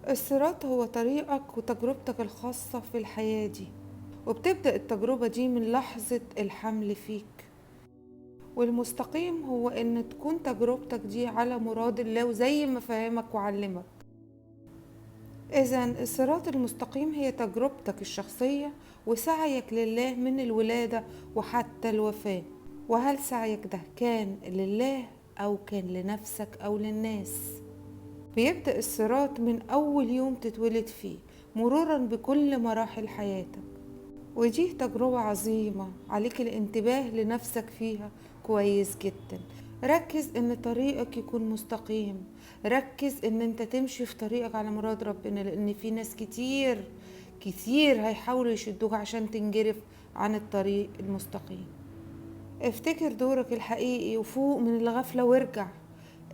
الصراط هو طريقك وتجربتك الخاصة في الحياة دي، وبتبدأ التجربة دي من لحظة الحمل فيك. والمستقيم هو ان تكون تجربتك دي على مراد الله وزي ما فهمك وعلمك. اذا الصراط المستقيم هي تجربتك الشخصية وسعيك لله من الولادة وحتى الوفاة. وهل سعيك ده كان لله او كان لنفسك او للناس؟ بيبدأ الصراط من أول يوم تتولد فيه مرورا بكل مراحل حياتك، ودي تجربة عظيمة عليك الانتباه لنفسك فيها كويس جدا. ركز ان طريقك يكون مستقيم، ركز ان انت تمشي في طريقك على مراد ربنا، لان في ناس كتير كتير هيحاولوا يشدوك عشان تنجرف عن الطريق المستقيم. افتكر دورك الحقيقي وفوق من الغفلة وارجع.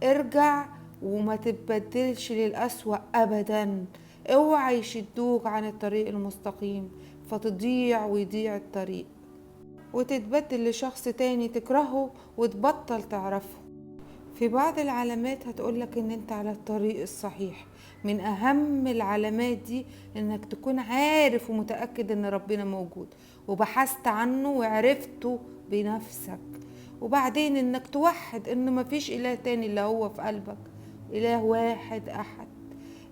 ارجع وما تتبدلش للأسوأ أبدا. اوعى يشدوك عن الطريق المستقيم فتضيع ويضيع الطريق وتتبدل لشخص تاني تكرهه وتبطل تعرفه. في بعض العلامات هتقولك ان انت على الطريق الصحيح. من اهم العلامات دي انك تكون عارف ومتأكد ان ربنا موجود وبحثت عنه وعرفته بنفسك. وبعدين انك توحد ان مفيش اله تاني اللي هو في قلبك، اله واحد احد.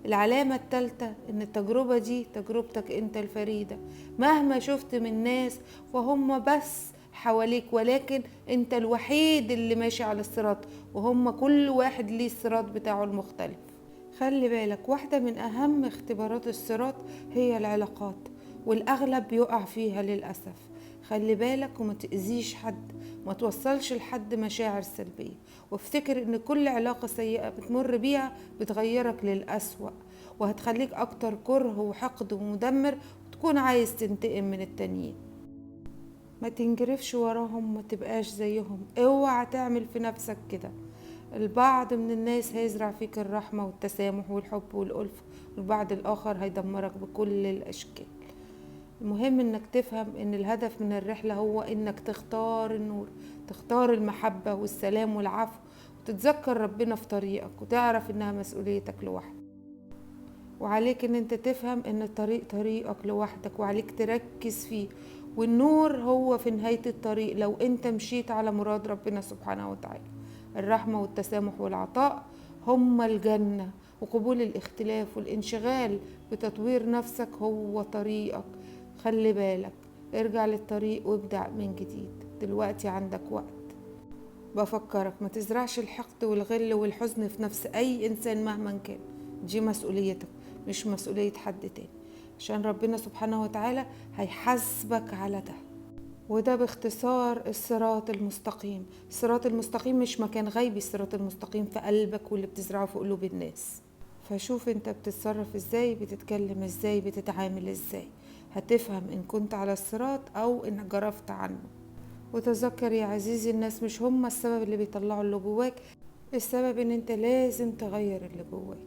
العلامة التالتة ان التجربة دي تجربتك انت الفريدة. مهما شفت من ناس فهم بس حواليك، ولكن انت الوحيد اللي ماشي على الصراط، وهم كل واحد ليه الصراط بتاعه المختلف. خلي بالك، واحدة من اهم اختبارات الصراط هي العلاقات، والاغلب بيقع فيها للأسف. خلي بالك وما تأذيش حد، ما توصلش لحد مشاعر سلبية، وافتكر ان كل علاقة سيئة بتمر بيها بتغيرك للأسوأ وهتخليك اكتر كره وحقد ومدمر وتكون عايز تنتقم من التانيين. ما تنجرفش وراهم، ما تبقاش زيهم، اوعى تعمل في نفسك كده. البعض من الناس هيزرع فيك الرحمة والتسامح والحب والألفة، والبعض الآخر هيدمرك بكل الأشكال. المهم انك تفهم ان الهدف من الرحلة هو انك تختار النور، تختار المحبة والسلام والعفو، وتتذكر ربنا في طريقك وتعرف انها مسؤوليتك لوحدك. وعليك ان انت تفهم ان الطريق طريقك لوحدك وعليك تركز فيه، والنور هو في نهاية الطريق لو انت مشيت على مراد ربنا سبحانه وتعالى. الرحمة والتسامح والعطاء هم الجنة، وقبول الاختلاف والانشغال بتطوير نفسك هو طريقك. خلي بالك، ارجع للطريق وابدأ من جديد، دلوقتي عندك وقت. بفكرك ما تزرعش الحقد والغل والحزن في نفس أي إنسان مهما كان. دي مسؤوليتك مش مسؤولية حد تاني، عشان ربنا سبحانه وتعالى هيحاسبك على ده. وده باختصار الصراط المستقيم. الصراط المستقيم مش مكان غيبي، الصراط المستقيم في قلبك واللي بتزرعه في قلوب الناس. فشوف انت بتتصرف ازاي، بتتكلم ازاي، بتتعامل ازاي، هتفهم ان كنت على الصراط او ان جرفت عنه. وتذكر يا عزيزي، الناس مش هم السبب اللي بيطلعوا اللي جواك، السبب ان انت لازم تغير اللي جواك.